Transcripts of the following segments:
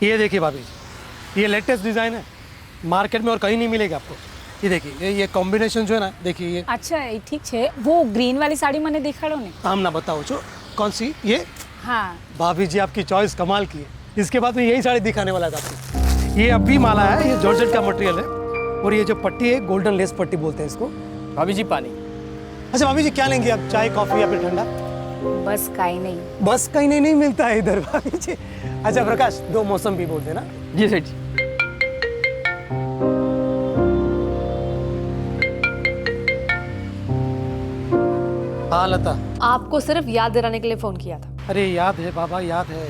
ये देखिए भाभी जी, ये लेटेस्ट डिज़ाइन है, मार्केट में और कहीं नहीं मिलेगा आपको। ये देखिए ये कॉम्बिनेशन जो है ना, देखिए ये। अच्छा એ ઠીક છે, वो ग्रीन वाली साड़ी મને દેખાડો ને। आम ना बताओ जो कौन सी ये। हाँ भाभी जी आपकी चॉइस कमाल की है। इसके बाद में यही साड़ी दिखाने वाला था आपको। ये अभी माला है, ये जॉर्जेट का मटेरियल है और ये जो पट्टी है गोल्डन लेस पट्टी बोलते हैं इसको। भाभी जी पानी। अच्छा भाभी जी क्या लेंगे आप, चाय कॉफी या फिर ठंडा? बस काई नहीं। बस कहीं नहीं मिलता है इधर भाभी जी। अच्छा प्रकाश, 2 मौसम भी बोलते हैं ना। जी सेठ जी। हाँ लता। आपको सिर्फ याद दिलाने के लिए फोन किया था। अरे याद है बाबा, याद है।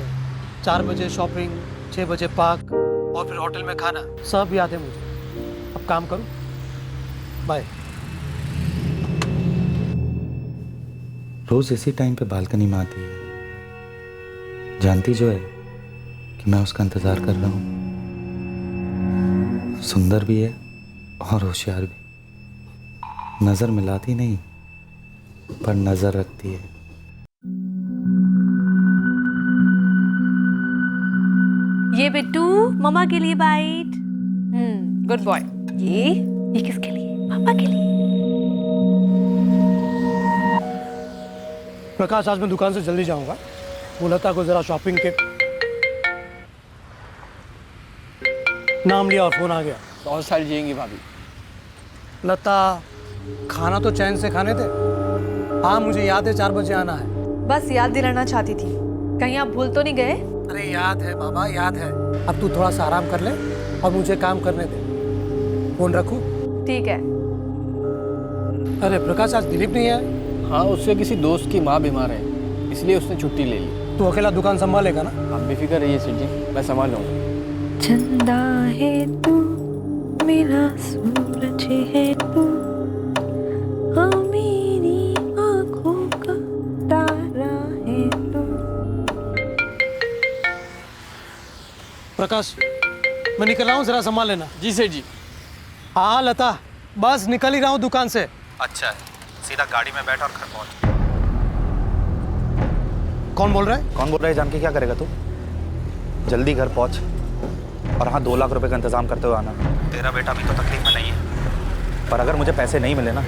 4 बजे शॉपिंग, 6 बजे पार्क और फिर होटल में खाना, सब याद है मुझे। अब काम करूं, बाय। रोज इसी टाइम पे बालकनी में आती है, जानती जो है कि मैं उसका इंतजार कर रहा हूँ। सुंदर भी है और होशियार भी, नजर मिलाती नहीं पर नजर रखती है। ये बिट्टू मम्मा के लिए बाइट। Good boy. ये किसके लिए? पापा के लिए। प्रकाश आज मैं दुकान से जल्दी जाऊंगा, वो लता को जरा शॉपिंग के नाम लिया और फोन आ गया। बहुत सारी जिएंगी भाभी। लता खाना तो चैन से खाने थे। हाँ मुझे याद है 4 बजे आना है। बस याद दिलाना चाहती थी, कहीं आप भूल तो नहीं गए? अरे याद है बाबा, याद है। अब तू थोड़ा सा आराम कर ले और मुझे काम करने दे। फोन रखूं? ठीक है। अरे प्रकाश आज दिलीप नहीं है। हाँ उससे किसी दोस्त की माँ बीमार है, इसलिए उसने छुट्टी ले ली। तू अकेला दुकान संभालेगा ना? आप बेफिक्र रहिए सेठ जी, मैं संभाल लूँगा। चंदा है तू, मेरा सूरज है तू, हाँ मेरी आँखों का तारा है तू। प्रकाश मैं निकल रहा हूँ, जरा संभाल लेना। जी सेठ जी। हाँ लता बस निकल ही रहा हूँ दुकान से। अच्छा है, सीधा गाड़ी में बैठ और घर पहुंच। कौन बोल रहा है? कौन बोल रहा है जान के क्या करेगा तू? जल्दी घर पहुंच और हाँ 2 लाख रुपए का इंतजाम करते हुए आना। तेरा बेटा अभी तो तकलीफ में नहीं है, पर अगर मुझे पैसे नहीं मिले ना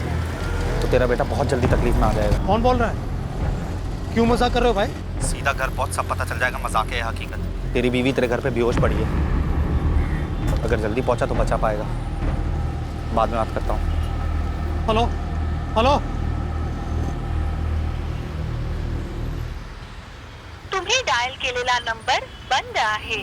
तो तेरा बेटा बहुत जल्दी तकलीफ में आ जाएगा। कौन बोल रहा है? क्यों मजाक कर रहे हो भाई? सीधा घर पहुंच, सब पता चल जाएगा मजाक है हकीकत। तेरी बीवी तेरे घर पे बेहोश पड़ी है, अगर जल्दी पहुंचा तो बचा पाएगा। बाद में बात करता हूँ। Hello hello. तुम्ही डायल केलेला नंबर बंद आहे।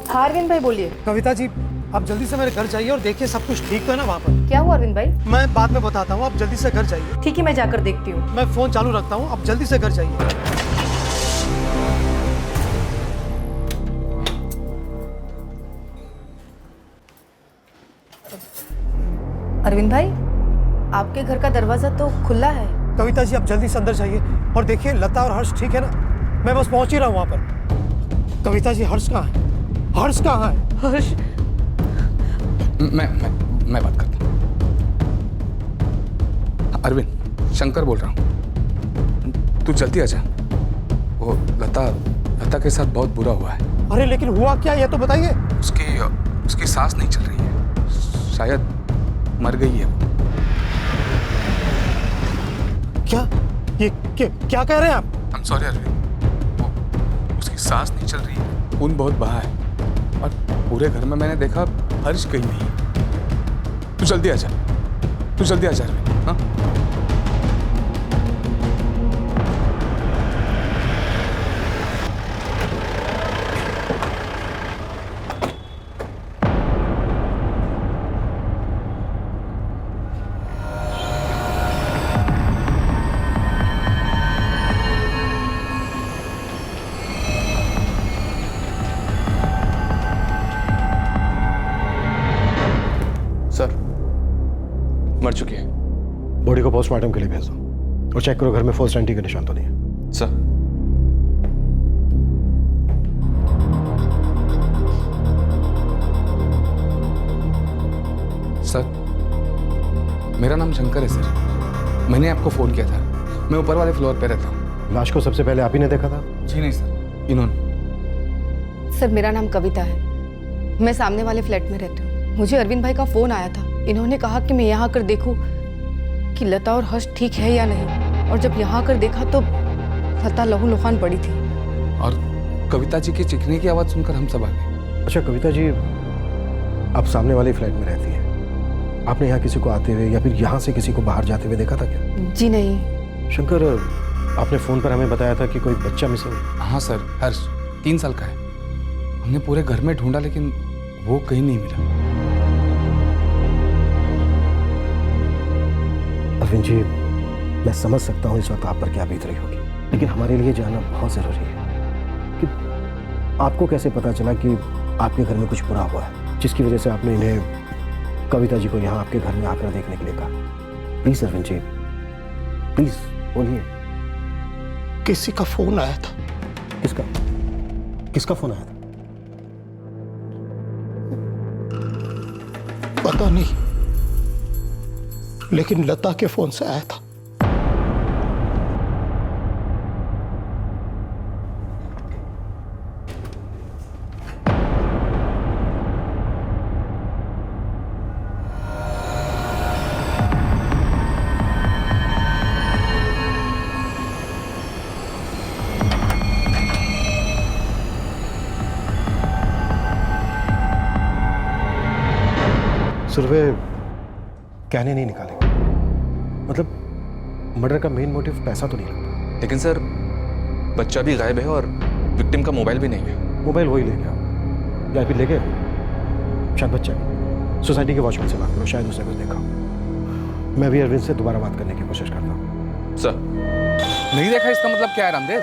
हाँ अरविंद भाई बोलिए। कविता जी आप जल्दी से मेरे घर जाइए और देखिए सब कुछ ठीक तो है ना वहाँ पर? क्या हुआ अरविंद भाई? मैं बाद में बताता हूँ, आप जल्दी से घर जाइए। ठीक है मैं जाकर देखती हूँ। मैं फोन चालू रखता हूँ, आप जल्दी से घर जाइए। अरविंद भाई आपके घर का दरवाजा तो खुला है। कविता जी आप जल्दी से अंदर जाइए और देखिए लता और हर्ष ठीक है ना? मैं बस पहुंच ही रहा हूँ वहाँ पर। कविता जी हर्ष कहाँ है? हर्ष कहाँ है? हर्ष मैं बात करता हूँ। अरविंद, शंकर बोल रहा हूँ, तू जल्दी आ जा। वो लता के साथ बहुत बुरा हुआ है। अरे लेकिन हुआ क्या ये तो बताइए। उसकी सांस नहीं चल रही है, शायद मर गई है वो। क्या कह रहे हैं आप? I'm sorry अरविंद, वो उसकी सांस नहीं चल रही है, खून बहुत बहा है और पूरे घर में मैंने देखा हर्ष कहीं नहीं। तू जल्दी आ जा अरविंद। हाँ सर, मर चुकी है। बॉडी को पोस्टमार्टम के लिए भेज दो और चेक करो घर में फर्स्ट एंट्री के निशान तो नहीं है। सर सर, मेरा नाम शंकर है सर। मैंने आपको फ़ोन किया था। मैं ऊपर वाले फ्लोर पे रहता हूँ। लाश को सबसे पहले आप ही ने देखा था? जी नहीं सर, इन्होंने। सर मेरा नाम कविता है, मैं सामने वाले फ्लैट में रहती हूँ। मुझे अरविंद भाई का फ़ोन आया था। इन्होंने कहा कि मैं यहाँ आकर देखूँ कि लता और हर्ष ठीक है या नहीं, और जब यहाँ आकर देखा तो लता लहूलुहान पड़ी थी। और कविता जी की चिकने की आवाज़ सुनकर हम सब आ गए। अच्छा कविता जी, आप सामने वाले फ्लैट में रहती हैं। आपने यहाँ किसी को आते हुए या फिर यहाँ से किसी को बाहर जाते हुए देखा था क्या? जी नहीं। शंकर, आपने फ़ोन पर हमें बताया था कि कोई बच्चा मिसिंग है। हाँ सर, हर्ष 3 साल का है। हमने पूरे घर में ढूंढा लेकिन वो कहीं नहीं मिला। अरविंद जी, मैं समझ सकता हूँ इस वक्त आप पर क्या बीत रही होगी, लेकिन हमारे लिए जानना बहुत ज़रूरी है कि आपको कैसे पता चला कि आपके घर में कुछ बुरा हुआ है, जिसकी वजह से आपने इन्हें, कविता जी को यहाँ आपके घर में आकर देखने के लिए कहा। प्लीज़ अरविंद जी, प्लीज़ बोलिए। किसी का फोन आया था। किसका? किसका फ़ोन आया था? पता नहीं, लेकिन लता के फोन से आया था। सुरभि कहने नहीं निकालेंगे। मतलब मर्डर का मेन मोटिव पैसा तो नहीं लगता। लेकिन सर, बच्चा भी गायब है और विक्टिम का मोबाइल भी नहीं है। मोबाइल वही ले गया या फिर ले गए, शायद बच्चा है। सोसाइटी के वॉचमैन से बात करो, शायद उसने कुछ देखा। मैं भी अरविंद से दोबारा बात करने की कोशिश करता हूँ। सर, नहीं देखा इसका मतलब क्या है रामदेव?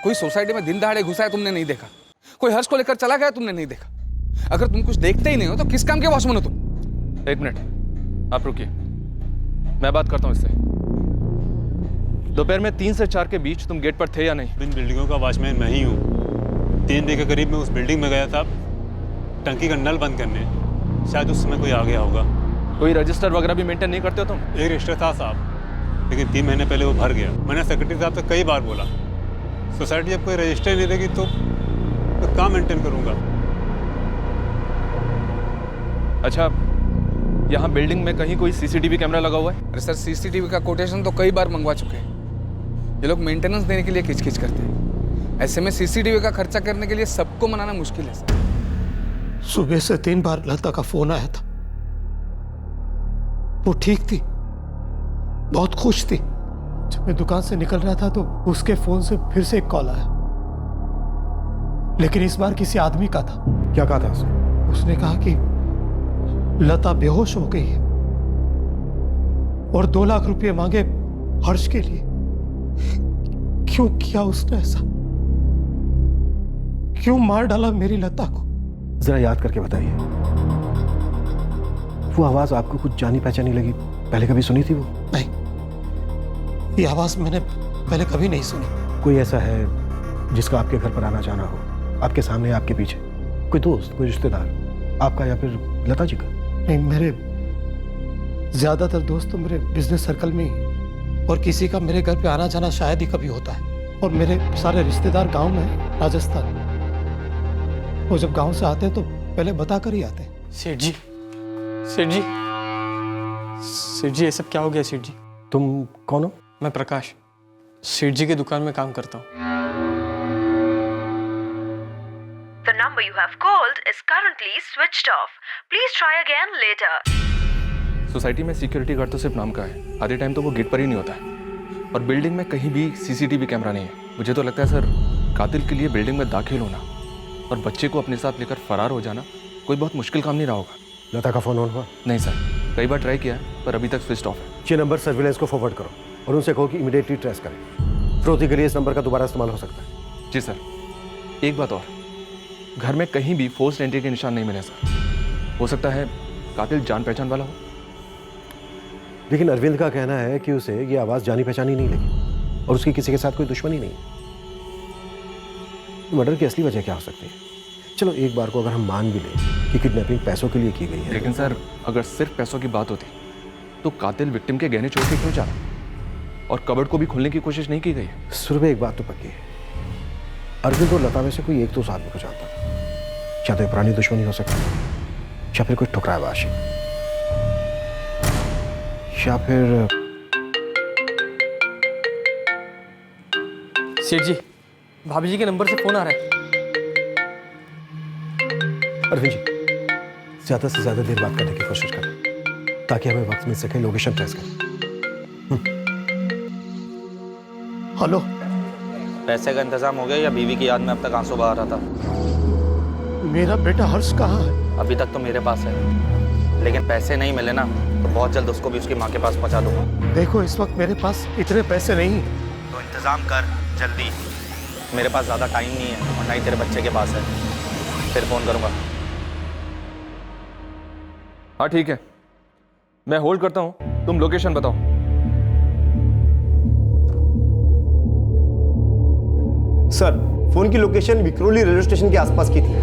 कोई सोसाइटी में दिन दहाड़े घुसा है, तुमने नहीं देखा? कोई हर्ष को लेकर चला गया, तुमने नहीं देखा? अगर तुम कुछ देखते ही नहीं हो तो किस काम के वॉचमैन हो तुम? 1 मिनट, आप रुकिए, मैं बात करता हूँ इससे। दोपहर में 3 से 4 के बीच तुम गेट पर थे या नहीं? इन बिल्डिंगों का वॉचमैन मैं ही हूँ। 3 बजे के करीब मैं उस बिल्डिंग में गया था टंकी का नल बंद करने। शायद उस समय कोई आ गया होगा। कोई रजिस्टर वगैरह भी मेंटेन नहीं करते हो तुम? एक रजिस्टर था साहब, लेकिन 3 महीने पहले वो भर गया। मैंने सेक्रेटरी साहब से कई बार बोला, सोसाइटी जब कोई रजिस्टर नहीं देगी तो कहाँ मेंटेन करूँगा। अच्छा, यहाँ बिल्डिंग में कहीं कोई सीसीटीवी कैमरा लगा हुआ है? अरे सर, सीसीटीवी का कोटेशन तो कई बार मंगवा चुके हैं। ये लोग मेंटेनेंस देने के लिए खिचखिच करते हैं। ऐसे में सीसीटीवी का खर्चा करने के लिए सबको मनाना मुश्किल है सर। सुबह से 3 बार लता का फोन आया था। वो ठीक थी, बहुत खुश थी। जब मैं दुकान से निकल रहा था तो उसके फोन से फिर से एक कॉल आया, लेकिन इस बार किसी आदमी का था। क्या कहा था उसने? उसने कहा कि लता बेहोश हो गई है और 2 लाख रुपए मांगे हर्ष के लिए। क्यों किया उसने ऐसा? क्यों मार डाला मेरी लता को? जरा याद करके बताइए, वो आवाज आपको कुछ जानी पहचानी लगी? पहले कभी सुनी थी वो? नहीं, ये आवाज मैंने पहले कभी नहीं सुनी। कोई ऐसा है जिसका आपके घर पर आना जाना हो, आपके सामने आपके पीछे? कोई दोस्त, कोई रिश्तेदार आपका या फिर लता जी का? नहीं, मेरे ज्यादातर दोस्त तो मेरे बिजनेस सर्कल में ही, और किसी का मेरे घर पे आना जाना शायद ही कभी होता है। और मेरे सारे रिश्तेदार गांव में हैं, राजस्थान। वो जब गांव से आते हैं तो पहले बता कर ही आते हैं। सेठ जी, सेठ जी, सेठ जी, ये सब क्या हो गया सेठ जी? तुम कौन हो? मैं प्रकाश, सेठ जी की दुकान में काम करता हूँ। The number you have called is currently switched off. Please try again later. Society में सिक्योरिटी गार्ड तो सिर्फ नाम का है। आधे टाइम तो वो गेट पर ही नहीं होता है। और बिल्डिंग में कहीं भी सीसीटीवी कैमरा नहीं है। मुझे तो लगता है सर, कातिल के लिए बिल्डिंग में दाखिल होना और बच्चे को अपने साथ लेकर फरार हो जाना कोई बहुत मुश्किल काम नहीं रहा होगा। लता का फोन ऑन हुआ? नहीं सर, कई बार ट्राई किया है पर अभी तक स्विच ऑफ है। ये नंबर सर्विलेंस को फॉरवर्ड करो और उनसे कहो कि इमीडिएटली ट्रेस करें। फिरौती के लिए इस नंबर का दोबारा इस्तेमाल हो सकता है। जी सर। एक बात और, घर में कहीं भी फोर्स्ड एंट्री के निशान नहीं मिले सर। हो सकता है कातिल जान पहचान वाला हो। लेकिन अरविंद का कहना है कि उसे ये आवाज़ जानी पहचानी नहीं लगी और उसकी किसी के साथ कोई दुश्मनी नहीं है। मर्डर की असली वजह क्या हो सकती है? चलो एक बार को अगर हम मान भी लें कि किडनैपिंग पैसों के लिए की गई है, लेकिन सर अगर सिर्फ पैसों की बात होती तो कातिल विक्टिम के गहने चोर के क्यों जा रहा और कबर्ड को भी खोलने की कोशिश नहीं की गई? सुरभि एक बात तो पक्की है, अरविंद और लता में से कोई एक तो उस आदमी को जानता था। या तो पुरानी दुश्मनी हो सकती है, या फिर कोई ठुकराया आशिक, या फिर सेठ जी, भाभी जी के नंबर से फोन आ रहा है। अरविंद जी, ज्यादा से ज्यादा देर बात करने की कोशिश करें ताकि हमें वक्त मिल सके लोकेशन ट्रेस करें। हेलो, पैसे का इंतजाम हो गया या बीवी की याद में अब तक आंसू बहा रहा था? मेरा बेटा हर्ष कहाँ है? अभी तक तो मेरे पास है, लेकिन पैसे नहीं मिले ना तो बहुत जल्द उसको भी उसकी माँ के पास पहुँचा दूंगा। देखो इस वक्त मेरे पास इतने पैसे नहीं, तो इंतजाम कर जल्दी। मेरे पास ज़्यादा टाइम नहीं है और ना ही तेरे बच्चे के पास है। फिर फ़ोन करूँगा। हाँ ठीक है, मैं होल्ड करता हूँ, तुम लोकेशन बताओ। सर, फोन की लोकेशन विक्रोली रेलवे स्टेशन के आसपास की थी।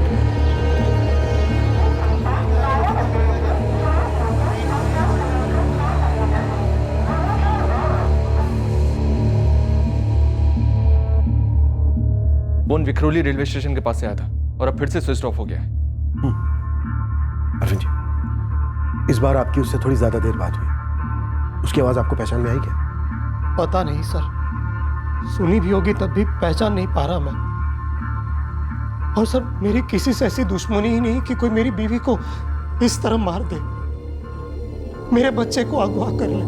फोन विक्रोली रेलवे स्टेशन के पास से आया था और अब फिर से स्विच ऑफ हो गया है। अरविंद जी, इस बार आपकी उससे थोड़ी ज्यादा देर बात हुई, उसकी आवाज आपको पहचान में आई क्या? पता नहीं सर, सुनी भी होगी तब भी पहचान नहीं पा रहा मैं। और सर मेरी किसी से ऐसी दुश्मनी ही नहीं कि कोई मेरी बीवी को इस तरह मार दे, मेरे बच्चे को अगवा कर ले।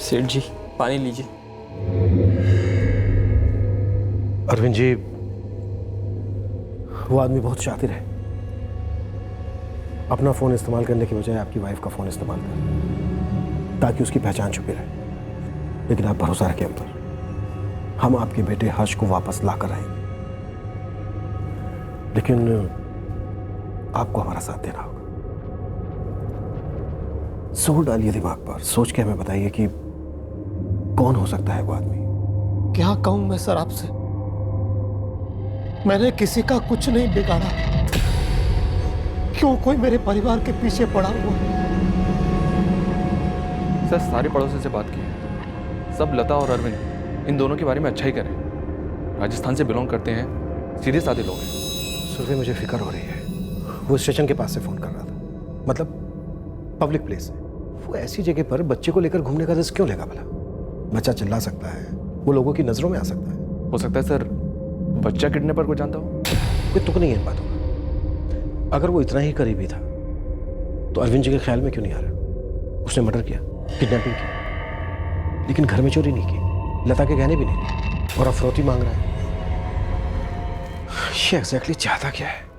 सेठ जी, पानी लीजिए। अरविंद जी, वो आदमी बहुत शातिर है। अपना फोन इस्तेमाल करने की बजाय आपकी वाइफ का फोन इस्तेमाल करें ताकि उसकी पहचान छुपी रहे। लेकिन आप भरोसा रखें हम पर, हम आपके बेटे हर्ष को वापस ला कर आएंगे। लेकिन आपको हमारा साथ देना होगा। जोर डालिए दिमाग पर, सोच के हमें बताइए कि कौन हो सकता है वो आदमी। क्या कहूं मैं सर आपसे, मैंने किसी का कुछ नहीं बिगाड़ा, क्यों कोई मेरे परिवार के पीछे पड़ा हुआ? सर सारे पड़ोसी से बात की है, सब लता और अरविंद इन दोनों के बारे में अच्छा ही करें। राजस्थान से बिलोंग करते हैं, सीधे साधे लोग हैं। सुबह मुझे फिक्र हो रही है, वो स्टेशन के पास से फोन कर रहा था, मतलब पब्लिक प्लेस है। वो ऐसी जगह पर बच्चे को लेकर घूमने का रिस्क क्यों लेगा भला? बच्चा चिल्ला सकता है, वो लोगों की नजरों में आ सकता है। हो सकता है सर बच्चा किडनैपर को जानता हो। कोई तुक नहीं है इन बातों का। अगर वो इतना ही करीबी था तो अरविंद जी के ख्याल में क्यों नहीं आ रहा? उसने मर्डर किया, किडनैपिंग की, लेकिन घर में चोरी नहीं की, लता के गहने भी नहीं लिए, और अब फिरौती मांग रहा है। ये एग्जैक्टली चाहता क्या है?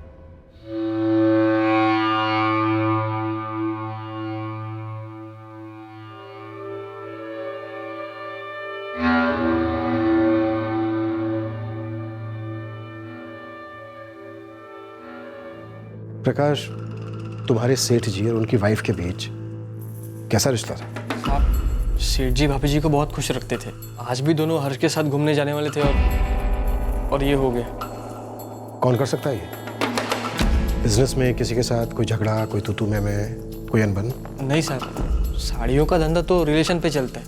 प्रकाश, तुम्हारे सेठ जी और उनकी वाइफ के बीच कैसा रिश्ता था? आप सेठ जी भाभी जी को बहुत खुश रखते थे। आज भी दोनों हर्ष के साथ घूमने जाने वाले थे और ये हो गया। कौन कर सकता है ये? बिजनेस में किसी के साथ कोई झगड़ा, कोई तू में कोई अनबन? नहीं सर, साड़ियों का धंधा तो रिलेशन पे चलता है,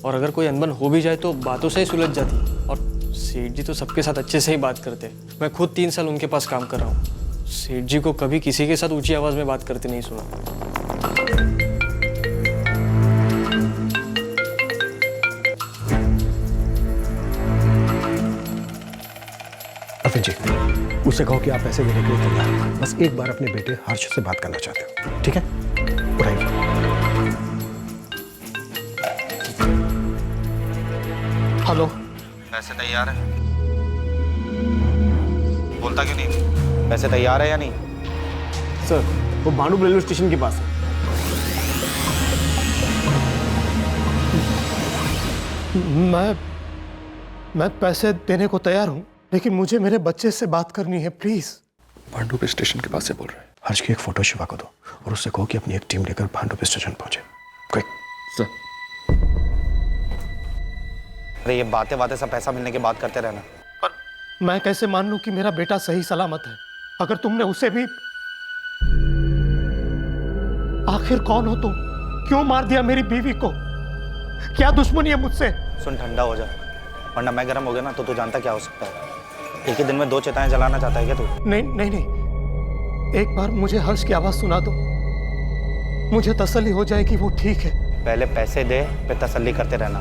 और अगर कोई अनबन हो भी जाए तो बातों से ही सुलझ जाती। और सेठ जी तो सबके साथ अच्छे से ही बात करते हैं। मैं खुद 3 साल उनके पास काम कर रहा हूँ। सेठ जी को कभी किसी के साथ ऊंची आवाज में बात करते नहीं सुना। अरविंद जी, उससे कहो कि आप पैसे देने के लिए तैयार हैं, बस एक बार अपने बेटे हर्ष से बात करना चाहते हो, ठीक है? उठाइए। हेलो, पैसे तैयार है? बोलता क्यों नहीं? पैसे तैयार है या नहीं? सर, वो भांडुप रेलवे स्टेशन के पास है। मैं पैसे देने को तैयार हूं, लेकिन मुझे मेरे बच्चे से बात करनी है, प्लीज। भांडुप स्टेशन के पास से बोल रहे हैं। हर्ष की एक फोटो शिवा को दो और उससे कहो कि अपनी एक टीम लेकर भांडुप स्टेशन पहुंचे। क्विक। सर। अरे ये बातें बातें सब पैसा मिलने की बात करते रहना। पर मैं कैसे मान लूं कि मेरा बेटा सही सलामत है अगर तुमने उसे भी। आखिर कौन हो तुम? क्यों मार दिया मेरी बीवी को? क्या दुश्मनी है मुझसे? सुन, ठंडा हो जा, वरना मैं गर्म हो गया ना तो तू जानता क्या हो सकता है। एक ही दिन में 2 चिताएं जलाना चाहता है क्या तू? नहीं नहीं नहीं, एक बार मुझे हर्ष की आवाज सुना दो, मुझे तसल्ली हो जाए कि वो ठीक है। पहले पैसे दे, फिर तसल्ली करते रहना।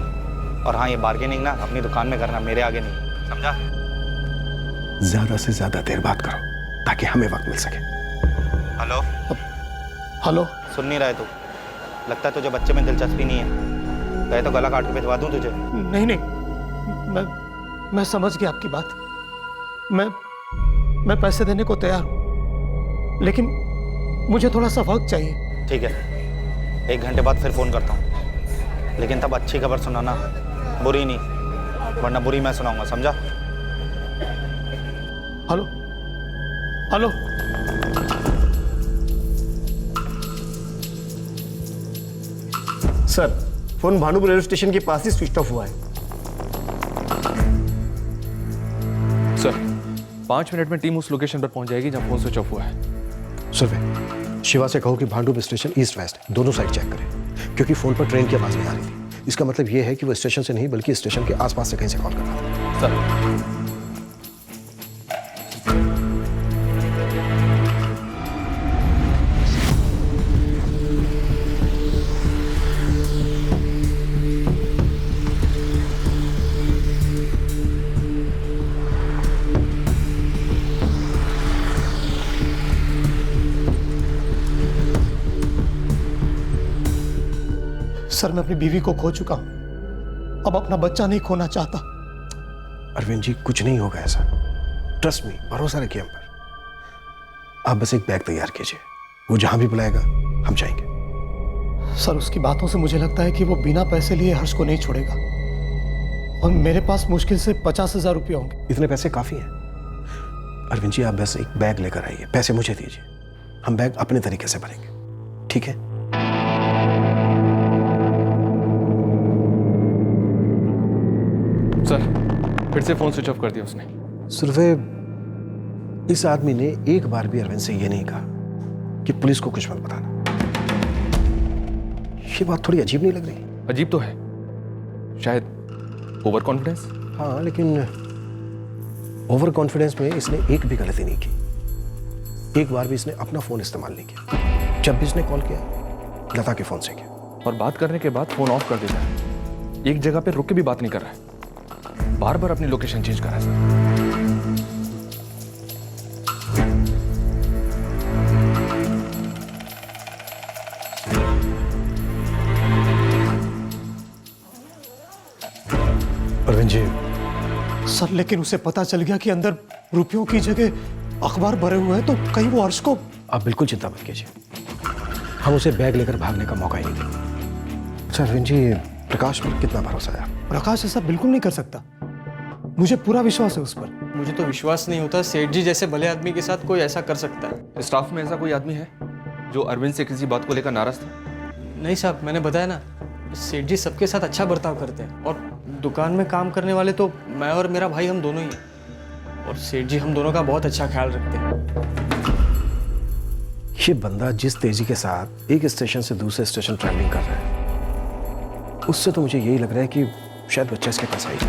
और हाँ, ये बार्गेनिंग ना अपनी दुकान में करना, मेरे आगे नहीं, समझा? ज्यादा से ज्यादा देर बात करो ताकि हमें वक्त मिल सके। हेलो हेलो, सुन नहीं रहे तू? लगता है तुझे बच्चे में दिलचस्पी नहीं है। कहे तो गला काट के भिजवा दूं तुझे। नहीं नहीं, मैं समझ गया आपकी बात। मैं पैसे देने को तैयार हूं, लेकिन मुझे थोड़ा सा वक्त चाहिए। ठीक है, 1 घंटे बाद फिर फोन करता हूँ, लेकिन तब अच्छी खबर सुनाना, बुरी नहीं, वरना बुरी मैं सुनाऊंगा, समझा? Hello hello, sir, phone Bhanupur railway station के पास ही स्विच ऑफ हुआ है। सर, 5 मिनट में टीम उस लोकेशन पर पहुंच जाएगी जहां फोन स्विच ऑफ हुआ है। सुरभि, शिवा से कहो कि भानुपुर स्टेशन ईस्ट वेस्ट दोनों साइड चेक करें, क्योंकि फोन पर ट्रेन की आवाज नहीं आ रही थी। इसका मतलब यह है कि वो स्टेशन से नहीं बल्कि स्टेशन के आसपास से कहीं से कॉल कर रहा था। सर, सर, मैं अपनी बीवी को खो चुका हूं, अब अपना बच्चा नहीं खोना चाहता। अरविंद जी, कुछ नहीं होगा ऐसा, ट्रस्ट मी, भरोसा रखिए हम पर। आप बस एक बैग तैयार कीजिए, वो जहां भी बुलाएगा हम जाएंगे। सर, उसकी बातों से मुझे लगता है कि वो बिना पैसे लिए हर्ष को नहीं छोड़ेगा, और मेरे पास मुश्किल से 50,000 रुपये होंगे। इतने पैसे काफी हैं। अरविंद जी, आप बस एक बैग लेकर आइए, पैसे मुझे दीजिए, हम बैग अपने तरीके से भरेंगे, ठीक है? सर, फिर से फोन स्विच ऑफ कर दिया उसने। सुरभि, इस आदमी ने एक बार भी अरविंद से ये नहीं कहा कि पुलिस को कुछ मत बताना। ये बात थोड़ी अजीब नहीं लग रही? अजीब तो है, शायद ओवर कॉन्फिडेंस। हाँ, लेकिन ओवर कॉन्फिडेंस में इसने एक भी गलती नहीं की। एक बार भी इसने अपना फोन इस्तेमाल नहीं किया। जब भी इसने कॉल किया, लता के फोन से किया। और बात करने के बाद फोन ऑफ कर देता है। एक जगह पे रुक के भी बात नहीं कर रहा है, बार बार अपनी लोकेशन चेंज कर रहा है सर। अरविंद जी। सर, लेकिन उसे पता चल गया कि अंदर रुपयों की जगह अखबार भरे हुए हैं, तो कहीं वो हर्ष को। आप बिल्कुल चिंता मत कीजिए, हम उसे बैग लेकर भागने का मौका ही नहीं देंगे। अच्छा अरविंद जी, प्रकाश पर कितना भरोसा है? प्रकाश ऐसा बिल्कुल नहीं कर सकता, मुझे पूरा विश्वास है उस पर। मुझे तो विश्वास नहीं होता सेठ जी जैसे भले आदमी के साथ कोई ऐसा कर सकता है। स्टाफ में ऐसा कोई आदमी है जो अरविंद से किसी बात को लेकर नाराज था? नहीं साहब, मैंने बताया ना, सेठ जी सबके साथ अच्छा बर्ताव करते हैं, और दुकान में काम करने वाले तो मैं और मेरा भाई हम दोनों ही हैं, और सेठ जी हम दोनों का बहुत अच्छा ख्याल रखते हैं। ये बंदा जिस तेजी के साथ एक स्टेशन से दूसरे स्टेशन ट्रैवलिंग कर रहा है, उससे तो मुझे यही लग रहा है कि शायद बच्चा इसके पास आई है।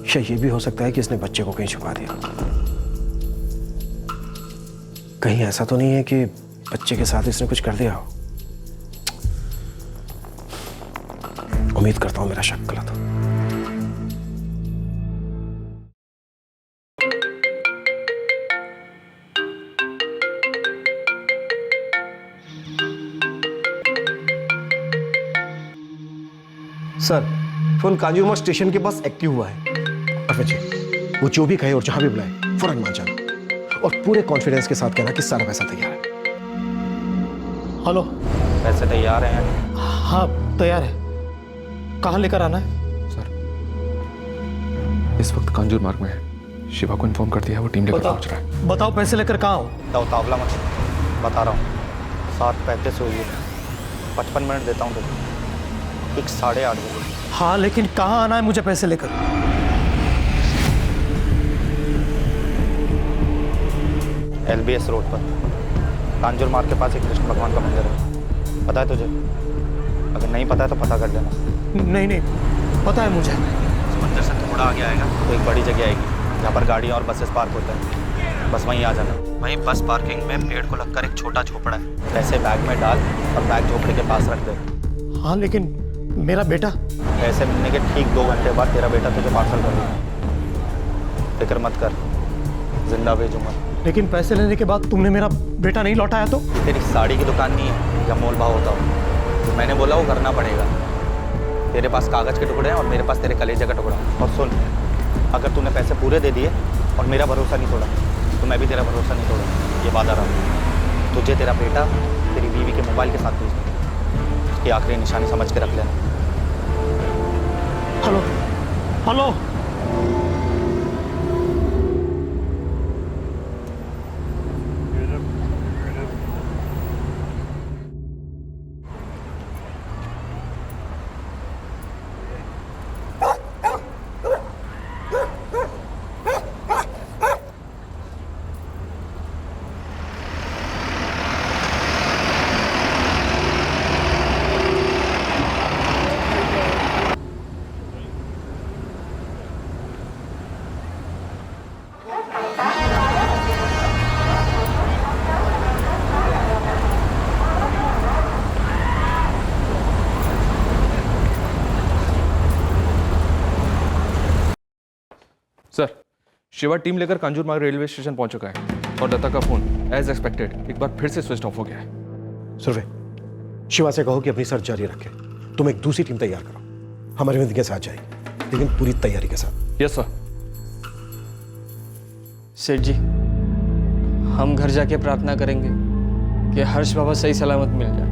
या ये भी हो सकता है कि इसने बच्चे को कहीं छुपा दिया। कहीं ऐसा तो नहीं है कि बच्चे के साथ इसने कुछ कर दिया हो। उम्मीद करता हूं मेरा शक गलत हो। सर, फोन कांजूरमार्ग स्टेशन के पास एक्टिव हुआ है। अरविंद जी, वो जो भी कहे और जहां भी बुलाए फौरन मान जाना, और पूरे कॉन्फिडेंस के साथ कहना कि सारा पैसा तैयार है। हेलो, पैसे तैयार हैं? हाँ, तैयार है। कहाँ लेकर आना है? सर, इस वक्त कांजूर मार्ग में है। शिवा को इन्फॉर्म कर दिया है, वो टीम लेकर पहुंच रहा है। बताओ पैसे लेकर कहाँ हो? उतावला मत, बता रहा हूँ। 7:35 हुई है, 55 मिनट देता हूँ तुझे। 8:30 बजे हाँ, लेकिन कहाँ आना है मुझे पैसे लेकर? LBS रोड पर कांजूर मार्ग के पास एक कृष्ण भगवान का मंदिर है, पता है तुझे? अगर नहीं पता है तो पता कर लेना। नहीं नहीं, पता है मुझे। इस मंदिर से थोड़ा आगे आएगा तो एक बड़ी जगह आएगी जहाँ पर गाड़ियाँ और बसेस पार्क होता है, बस वहीं आ जाना। वहीं बस पार्किंग में पेड़ को लगकर एक छोटा झोपड़ा है, पैसे बैग में डाल और बैग झोपड़े के पास रख दे। हाँ, लेकिन मेरा बेटा? पैसे मिलने के ठीक 2 घंटे बाद तेरा बेटा तुझे पार्सल कर देगा, फिक्र मत कर, जिंदा भेजूंगा। लेकिन पैसे लेने के बाद तुमने मेरा बेटा नहीं लौटाया तो? तेरी साड़ी की दुकान नहीं है जहाँ मोल भाव होता हो, तो मैंने बोला वो करना पड़ेगा। तेरे पास कागज़ के टुकड़े हैं और मेरे पास तेरे कलेजे का टुकड़ा। और सुन, अगर तूने पैसे पूरे दे दिए और मेरा भरोसा नहीं तोड़ा तो मैं भी तेरा भरोसा नहीं तोड़ा, ये वादा रहा। तुझे तेरा बेटा तेरी बीवी के मोबाइल के साथ भेज दूँ, उसकी आखिरी निशानी समझ के रख लेना। Hello hello, sir, Shiva team लेकर कांजूर मार्ग रेलवे स्टेशन पहुंच चुका है और लता का फोन एज एक्सपेक्टेड एक बार फिर से स्विच ऑफ हो गया है। सुरभि, शिवा से कहो कि अपनी सर्च जारी रखे। तुम एक दूसरी टीम तैयार करो, हम अरविंद के साथ जाएंगे, लेकिन पूरी तैयारी के साथ। Yes sir. सेठ जी, हम घर जाके प्रार्थना करेंगे कि हर्ष बाबा सही सलामत मिल जाए।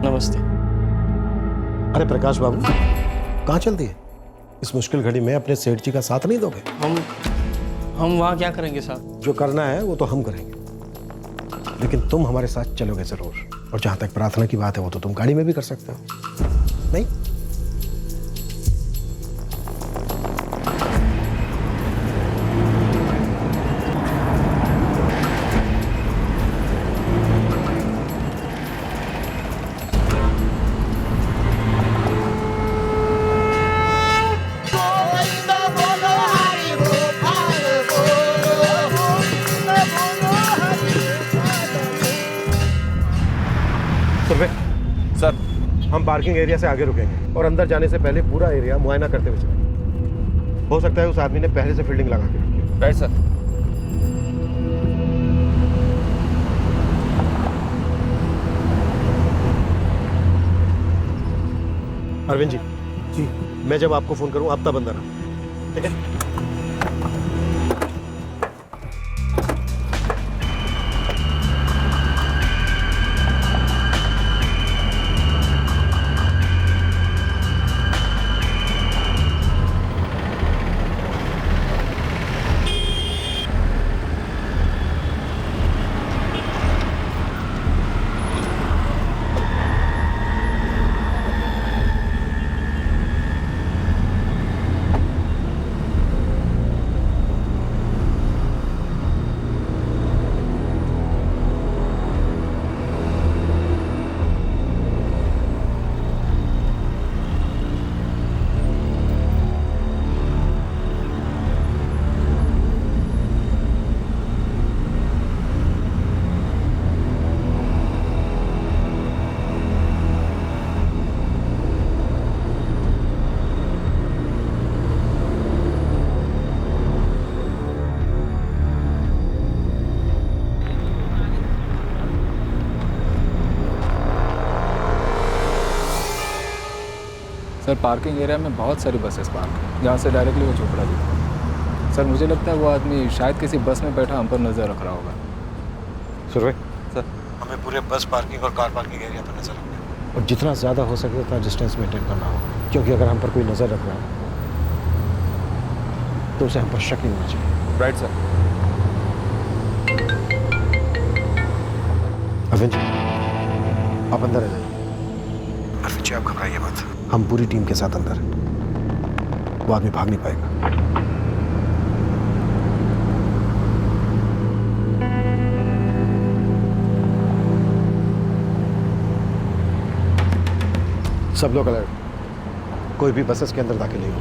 नमस्ते। अरे प्रकाश बाबू, कहाँ चल दिए? इस मुश्किल घड़ी में अपने सेठ जी का साथ नहीं दोगे? हम वहाँ क्या करेंगे साहब? जो करना है वो तो हम करेंगे, लेकिन तुम हमारे साथ चलोगे जरूर। और जहाँ तक प्रार्थना की बात है वो तो तुम गाड़ी में भी कर सकते हो, नहीं? सर, हम पार्किंग एरिया से आगे रुकेंगे और अंदर जाने से पहले पूरा एरिया मुआयना करते हुए चलेंगे। हो सकता है उस आदमी ने पहले से फील्डिंग लगा के रखी है। Right sir. अरविंद जी, मैं जब आपको फोन करूं आप तब अंदर आना, ठीक है? सर, पार्किंग एरिया में बहुत सारी बसेस पार्क हैं जहाँ से डायरेक्टली वो झोपड़ा दिखता है। सर, मुझे लगता है वो आदमी शायद किसी बस में बैठा हम पर नज़र रख रहा होगा। सुरभि, सर, हमें पूरे बस पार्किंग और कार पार्किंग एरिया पर नजर रखना है और जितना ज़्यादा हो सके उतना डिस्टेंस मेंटेन करना होगा, क्योंकि अगर हम पर कोई नज़र रख रहा है तो उसे हम पर शक नहीं होना चाहिए। Right sir. अरविंद जी, आप अंदर आ जाइए। अरविंद जी, आप घबराइए मत। हम पूरी टीम के साथ अंदर हैं। वो आदमी भाग नहीं पाएगा। सब लोग अलर्ट, कोई भी बसेस के अंदर दाखिल नहीं हो।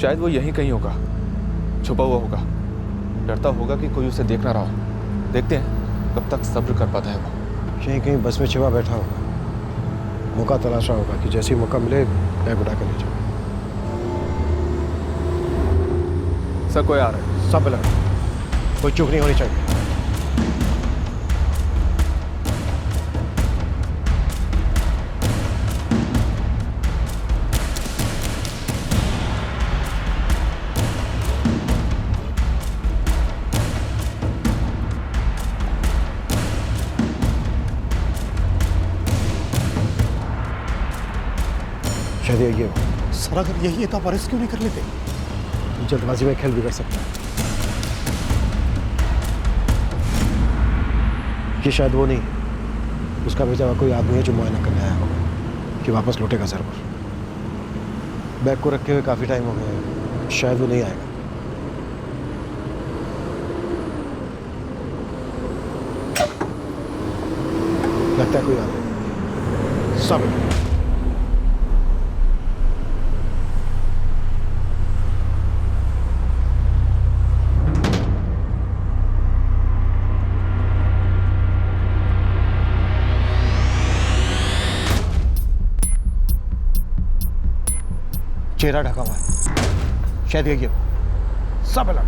शायद वो यहीं कहीं होगा, छुपा हुआ होगा। डरता होगा कि कोई उसे देख ना रहा हो। देखते हैं कब तक सब्र कर पाता है वो। कहीं कहीं बस में छिपा बैठा होगा, मौका तलाशा होगा कि जैसे ही मौका मिले बैग उठा के ले जाओ। सर कोई आ रहा है। सब अलर्ट, कोई चूक नहीं होनी चाहिए। शायद ये हो। सर अगर यही है तो आप अरेस्ट क्यों नहीं कर लेते? जल्दबाजी में खेल बिगड़ सकता है। ये शायद वो नहीं, उसका भेजा हुआ कोई आदमी है जो मुआयना करने आया होगा कि वापस लौटेगा जरूर। बैग को रखे हुए काफी टाइम हो गया, शायद वो नहीं आएगा। लगता है कोई आ रहा है। सब चेहरा ढका हुआ है, शायद ये हो। सब अलग।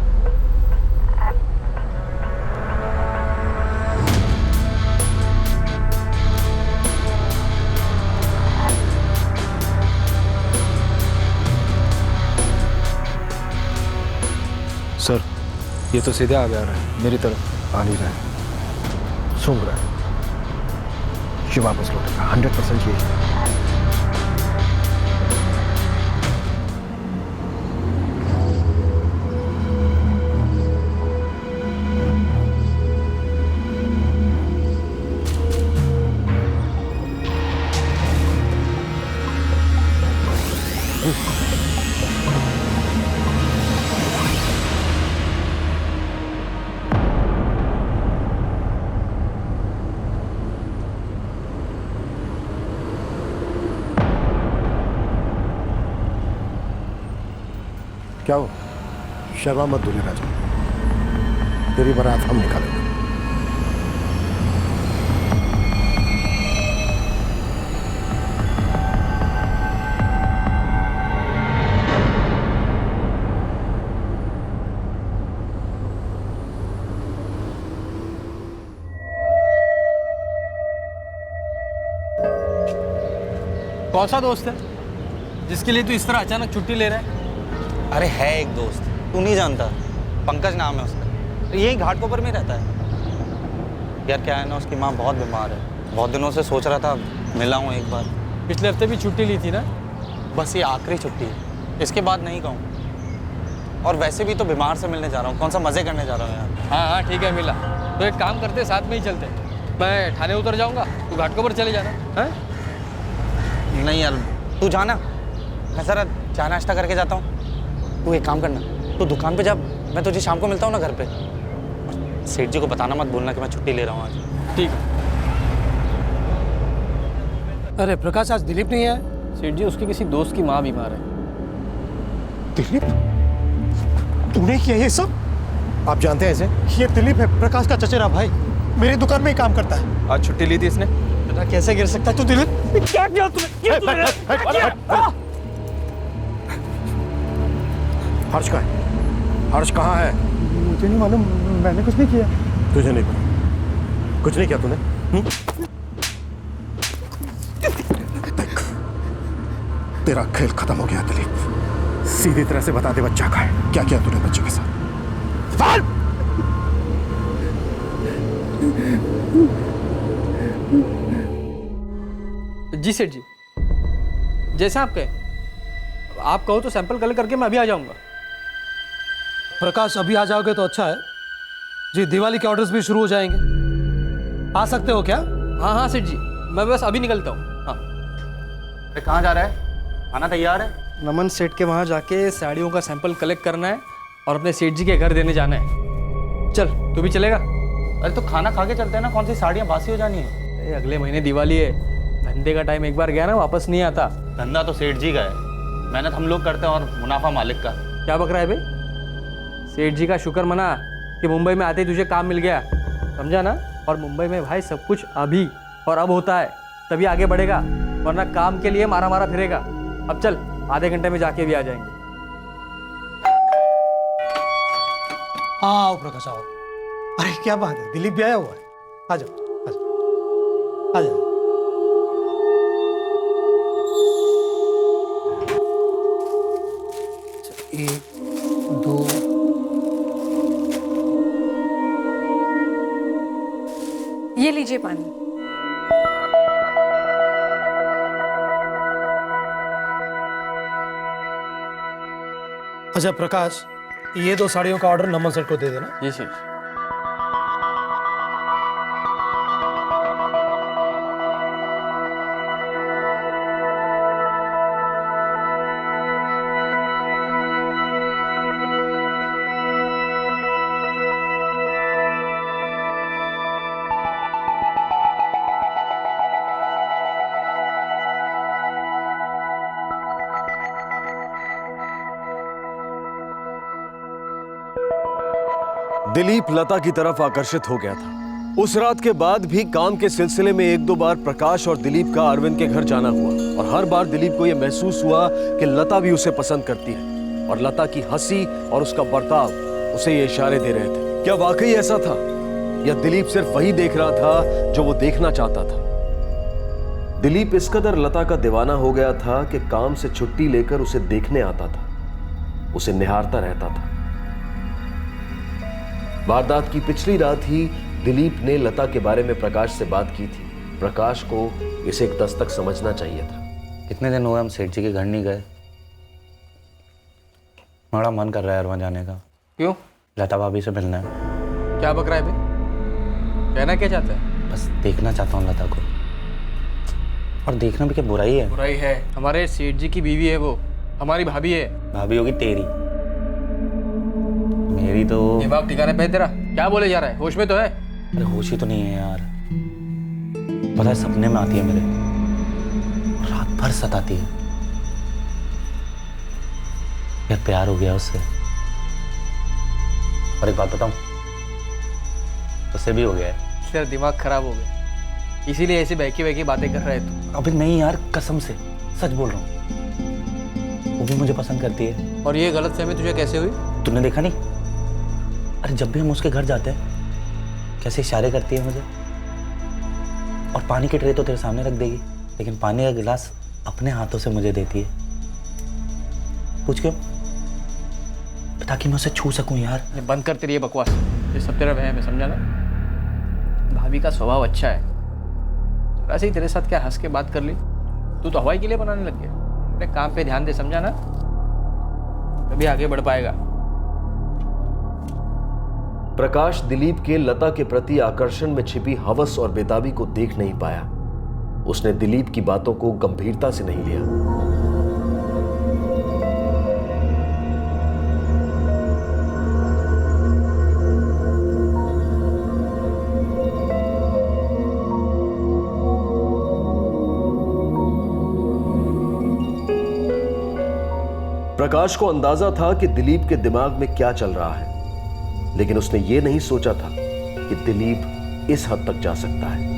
सर ये तो सीधे आ रहा है मेरी तरफ। आ नहीं रहा है, सूंघ रहा है। ये वापस लौटेगा 100% यही। क्या हो? शर्मा मत दूल्हे राजा, तेरी बारात हम निकालेंगे। कौन सा दोस्त है? जिसके लिए तू इस तरह अचानक छुट्टी ले रहा है? अरे है एक दोस्त, तू नहीं जानता, पंकज नाम है उसका, तो यही घाटकोपर में रहता है। यार क्या है ना, उसकी माँ बहुत बीमार है, बहुत दिनों से सोच रहा था मिला हूँ एक बार। पिछले हफ्ते भी छुट्टी ली थी ना? बस ये आखिरी छुट्टी है, इसके बाद नहीं कहूँ। और वैसे भी तो बीमार से मिलने जा रहा हूँ, कौन सा मज़े करने जा रहा हूँ यार। हाँ हाँ ठीक है, मिला तो एक काम करते, साथ में ही चलते। मैं थाने उतर जाऊंगा, तू घाटकोपर चले जाना है? नहीं यार तू जाना, मैं ज़रा चाय नाश्ता करके जाता हूँ। तू एक काम करना, तू दुकान पे जा, मैं तुझे शाम को मिलता हूँ ना घर पे। सेठ जी को बताना मत, बोलना कि मैं छुट्टी ले रहा हूँ आज। ठीक है। अरे प्रकाश, आज दिलीप नहीं है? सेठ जी, उसके किसी दोस्त की माँ बीमार है। दिलीप, तूने किया ये सब? आप जानते हैं इसे? ये दिलीप है, प्रकाश का चचेरा भाई, मेरी दुकान में ही काम करता है। आज छुट्टी ली थी इसने? बेटा कैसे गिर सकता है तू दिलीप? क्या किया तूने? हर्ष कहाँ है? हर्ष कहाँ है? मुझे नहीं मालूम, मैंने कुछ नहीं किया। तुझे नहीं पता? कुछ नहीं किया तूने? तेरा खेल खत्म हो गया दिलीप। सीधी तरह से बता दे बच्चा कहाँ है, क्या किया तूने बच्चे के साथ? जी सेठ जी, जैसे आप कहें। आप कहो तो सैंपल कलेक्ट करके मैं अभी आ जाऊंगा। प्रकाश अभी आ जाओगे तो अच्छा है जी, दिवाली के ऑर्डर्स भी शुरू हो जाएंगे। आ सकते हो क्या? हाँ हाँ सेठ जी, मैं बस अभी निकलता हूँ। हाँ। अरे कहाँ जा रहा है? खाना तैयार है? नमन सेठ के वहाँ जाके साड़ियों का सैंपल कलेक्ट करना है और अपने सेठ जी के घर देने जाना है। चल तू भी चलेगा? अरे तो खाना खा के चलते हैं ना, कौन सी साड़ियाँ बासी हो जानी है? अगले महीने दिवाली है, धंधे का टाइम एक बार गया ना वापस नहीं आता। धंधा तो सेठ जी का है, मेहनत हम लोग करते हैं और मुनाफा मालिक का। क्या बक रहा है भाई? सेठ जी का शुक्र मना कि मुंबई में आते ही तुझे काम मिल गया, समझा ना? और मुंबई में भाई सब कुछ अभी और अब होता है, तभी आगे बढ़ेगा, वरना काम के लिए मारा मारा फिरेगा। अब चल, आधे घंटे में जाके भी आ जाएंगे। आओ प्रकाश आओ। अरे क्या बात है, दिलीप भी आया हुआ है। आ जाओ आ जाओ आ जाओ। एक दो, ये लीजिए पानी। अच्छा प्रकाश, ये 2 साड़ियों का ऑर्डर नमन सेठ को दे देना। जी सेठ। दिलीप लता की तरफ आकर्षित हो गया था। उस रात के बाद भी काम के सिलसिले में 1-2 बार प्रकाश और दिलीप का अरविंद के घर जाना हुआ और हर बार दिलीप को यह महसूस हुआ कि लता भी उसे पसंद करती है और लता की हंसी और उसका बर्ताव उसे ये इशारे दे रहे थे। क्या वाकई ऐसा था या दिलीप सिर्फ वही देख रहा था जो वो देखना चाहता था? दिलीप इस कदर लता का दीवाना हो गया था कि काम से छुट्टी लेकर उसे देखने आता था, उसे निहारता रहता था। वारदात की पिछली रात ही दिलीप ने लता के बारे में प्रकाश से बात की थी। प्रकाश को इसे एक दस्तक समझना चाहिए था। कितने दिन हुए हम सेठ जी के घर नहीं गए, बड़ा मन कर रहा है वहाँ जाने का। क्यों? लता भाभी से मिलना है। क्या बक रहा है भाई? कहना क्या चाहता है? बस देखना चाहता हूँ लता को, और देखना भी क्या बुराई है? बुराई है, हमारे सेठ जी की बीवी है वो, हमारी भाभी है। भाभी होगी तेरी, मेरी तो। दिमाग ठिकाने पे तेरा? क्या बोले जा रहा है? होश में तो है? अरे होश ही तो नहीं है यार, पता है सपने में आती है मेरे, रात भर सताती है। यार प्यार हो गया उससे, और एक बात बताऊं, उससे भी हो गया है। तेरा दिमाग खराब हो गया, इसीलिए ऐसी बहकी बहकी बातें कर रहे तू। अबे नहीं यार, कसम से सच बोल रहा हूँ, वो भी मुझे पसंद करती है। और ये गलतफहमी तुझे कैसे हुई? तूने देखा नहीं? अरे जब भी हम उसके घर जाते हैं कैसे इशारे करती है मुझे, और पानी की ट्रे तो तेरे सामने रख देगी, लेकिन पानी का गिलास अपने हाथों से मुझे देती है। पूछ क्यों? ताकि मैं उसे छू सकूं यार। ये बंद कर तेरी ये बकवास, ये सब तेरा वहम है, समझा ना? भाभी का स्वभाव अच्छा है, वैसे ही तेरे साथ क्या हंस के बात कर ली, तू तो हवाई के लिए बनाने लग गया। अपने काम पे ध्यान दे, समझा ना? तभी आगे बढ़ पाएगा। प्रकाश दिलीप के लता के प्रति आकर्षण में छिपी हवस और बेताबी को देख नहीं पाया। उसने दिलीप की बातों को गंभीरता से नहीं लिया। प्रकाश को अंदाजा था कि दिलीप के दिमाग में क्या चल रहा है, लेकिन उसने यह नहीं सोचा था कि दिलीप इस हद तक जा सकता है।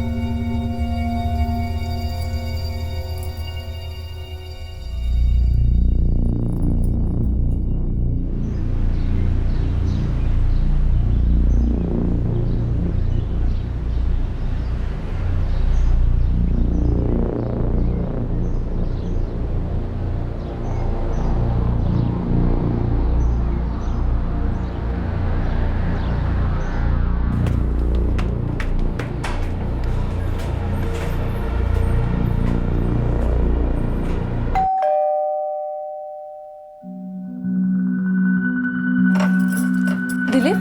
दिलीप,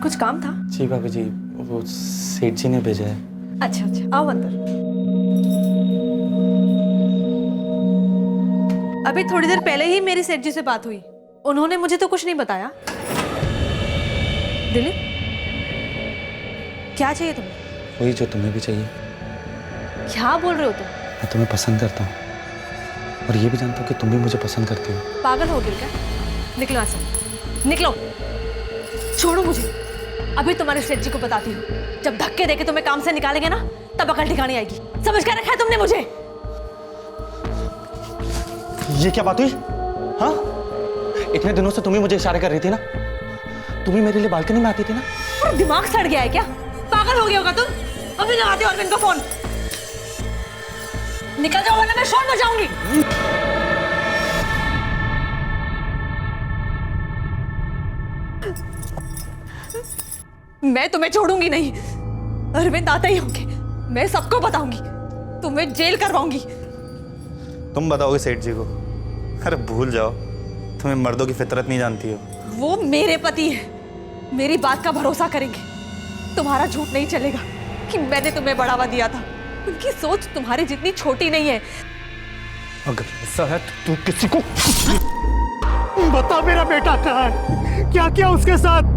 कुछ काम था? जी भाभी जी, वो सेठ जी ने भेजा है। अच्छा अच्छा, आओ अंदर। अभी थोड़ी देर पहले ही मेरी सेठ जी से बात हुई, उन्होंने मुझे तो कुछ नहीं बताया। दिलीप, क्या चाहिए तुम्हें? वही जो तुम्हें भी चाहिए। क्या बोल रहे हो तुम? मैं तुम्हें पसंद करता हूँ और ये भी जानता हूँ कि तुम भी मुझे पसंद करती हो। पागल हो गए क्या? निकलो यहाँ से, निकलो, छोड़ो मुझे। अभी तुम्हारे सेठ जी को बताती हूँ, जब धक्के देके तुम्हें काम से निकालेंगे ना, तब अकल ठिकाने आएगी। समझ कर रखा है तुमने मुझे? ये क्या बात हुई? हाँ, इतने दिनों से तुम ही मुझे इशारे कर रही थी ना, तुम ही मेरे लिए बालकनी में आती थी ना। और दिमाग सड़ गया है क्या? पागल हो गया होगा तुम। अभी लगाते हो अरविंद को फोन। निकल जाओ वरना मैं शोर मचाऊंगी। मैं तुम्हें छोड़ूंगी नहीं। अरविंद आते ही होंगे, मैं सबको बताऊंगी, तुम्हें जेल करवाऊंगी। तुम बताओगे सेठ जी को? अरे भूल जाओ, तुम्हें मर्दों की फितरत नहीं जानती हो। वो मेरे पति है, मेरी बात का भरोसा करेंगे। तुम्हारा झूठ नहीं चलेगा कि मैंने तुम्हें बढ़ावा दिया था। उनकी सोच तुम्हारी जितनी छोटी नहीं है। अगर ऐसा है तो तू किसी को बता, मेरा बेटा कहाँ है? क्या क्या उसके साथ?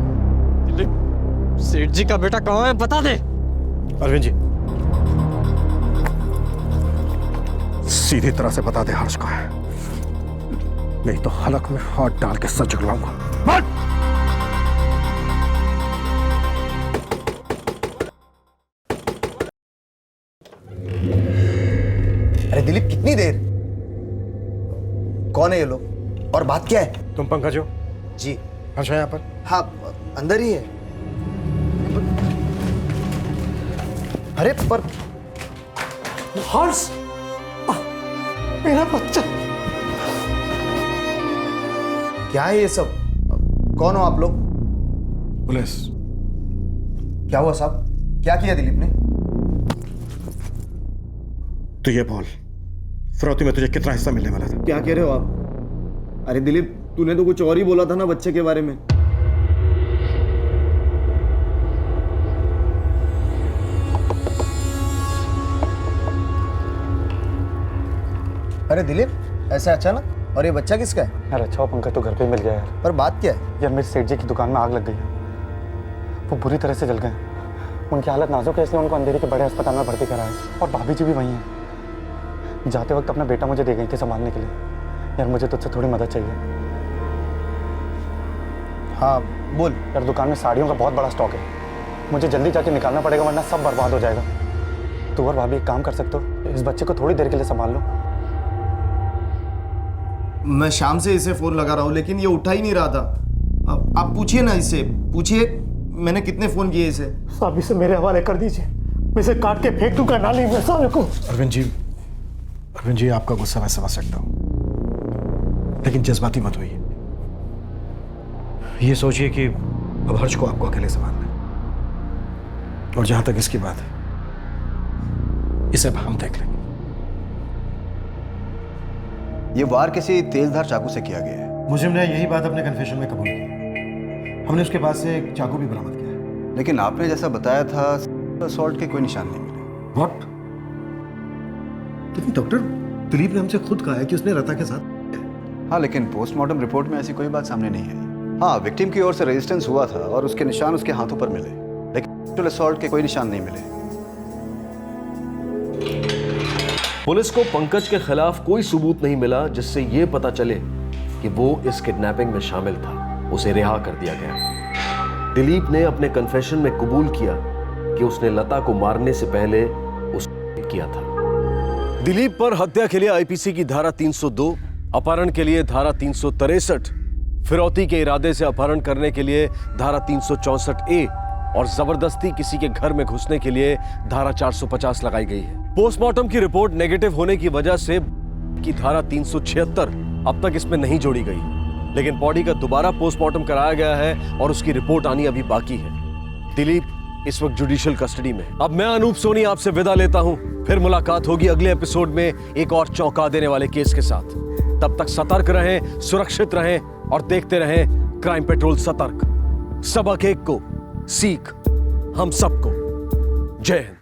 सेठ जी का बेटा कहाँ है, बता दे। अरविंद जी, सीधी तरह से बता दे हर्ष कहाँ है, नहीं तो हलक में हाथ डाल के सर झुकलाऊंगा। अरे दिलीप, कितनी देर? कौन है ये लोग और बात क्या है? तुम पंकज हो? जी। हर्ष है यहाँ पर? हाँ, अंदर ही है। अरे पर हर्ष, मेरा बच्चा। क्या है ये सब? कौन हो आप लोग? पुलिस। क्या हुआ साहब? क्या किया दिलीप ने? तो ये बोल, फिरौती में तुझे कितना हिस्सा मिलने वाला था? क्या कह रहे हो आप? अरे दिलीप, तूने तो कुछ और ही बोला था ना बच्चे के बारे में। अरे दिलीप, ऐसा अचानक? और ये बच्चा किसका है? यार अच्छा हो पंकज, तो घर पे मिल गया यार। पर बात क्या है? यार मेरे सेठ जी की दुकान में आग लग गई है, वो बुरी तरह से जल गए। उनकी हालत नाजुक है, इसलिए उनको अंधेरी के बड़े अस्पताल में भर्ती करा है। और भाभी जी भी वहीं हैं। जाते वक्त अपना बेटा मुझे दे गई थी संभालने के लिए। यार मुझे तुझसे थोड़ी मदद चाहिए। हाँ बोल। यार दुकान में साड़ियों का बहुत बड़ा स्टॉक है, मुझे जल्दी जाके निकालना पड़ेगा वरना सब बर्बाद हो जाएगा। तू और भाभी एक काम कर सकते हो, इस बच्चे को थोड़ी देर के लिए संभाल लो। मैं शाम से इसे फोन लगा रहा हूँ लेकिन ये उठा ही नहीं रहा था। आप पूछिए ना इससे, पूछिए मैंने कितने फोन किए इसे। साहब इसे मेरे हवाले कर दीजिए, मैं इसे काट के फेंक दूंगा नाली में साले को। अरविंद जी, आपका गुस्सा मैं समझ सकता हूँ, लेकिन जज्बाती मत होइए। ये सोचिए कि अब हर्ष को आपको अकेले संभालना है, और जहां तक इसकी बात है, इसे अब हम देख लेंगे। ये वार किसी तेजधार चाकू से किया गया है। मुझे ने यही बात अपने कन्फेशन में कबूल की। हमने उसके पास से एक चाकू भी बरामद किया है। लेकिन आपने जैसा बताया था असॉल्ट के कोई निशान नहीं मिले। व्हाट? लेकिन डॉक्टर, दिलीप ने हमसे खुद कहा है कि उसने लता के साथ। हाँ, लेकिन पोस्टमार्टम रिपोर्ट में ऐसी कोई बात सामने नहीं आई। हाँ, विक्टिम की ओर से रेजिस्टेंस हुआ था और उसके निशान उसके हाथों पर मिले, लेकिन असॉल्ट के कोई निशान नहीं मिले। पुलिस को पंकज के खिलाफ कोई सबूत नहीं मिला जिससे यह पता चले कि वो इस किडनैपिंग में शामिल था। उसे रिहा कर दिया गया। दिलीप ने अपने कन्फेशन में कबूल किया कि उसने लता को मारने से पहले उसे किया था। दिलीप पर हत्या के लिए आईपीसी की धारा 302, अपहरण के लिए धारा 363, फिरौती के इरादे से अपहरण करने के लिए धारा 364A और जबरदस्ती किसी के घर में घुसने के लिए धारा 450 लगाई गई है। पोस्टमार्टम की रिपोर्ट नेगेटिव होने की वजह से की धारा 376 अब तक इसमें नहीं जोड़ी गई, लेकिन बॉडी का दोबारा पोस्टमार्टम कराया गया है और उसकी रिपोर्ट आनी अभी बाकी है। दिलीप इस वक्त जुडिशियल कस्टडी में। अब मैं अनूप सोनी आपसे विदा लेता हूं, फिर मुलाकात होगी अगले एपिसोड में एक और चौंका देने वाले केस के साथ। तब तक सतर्क रहें, सुरक्षित रहें और देखते रहें क्राइम पेट्रोल सतर्क। सबक एक को, सीख हम सबको। जय हिंद।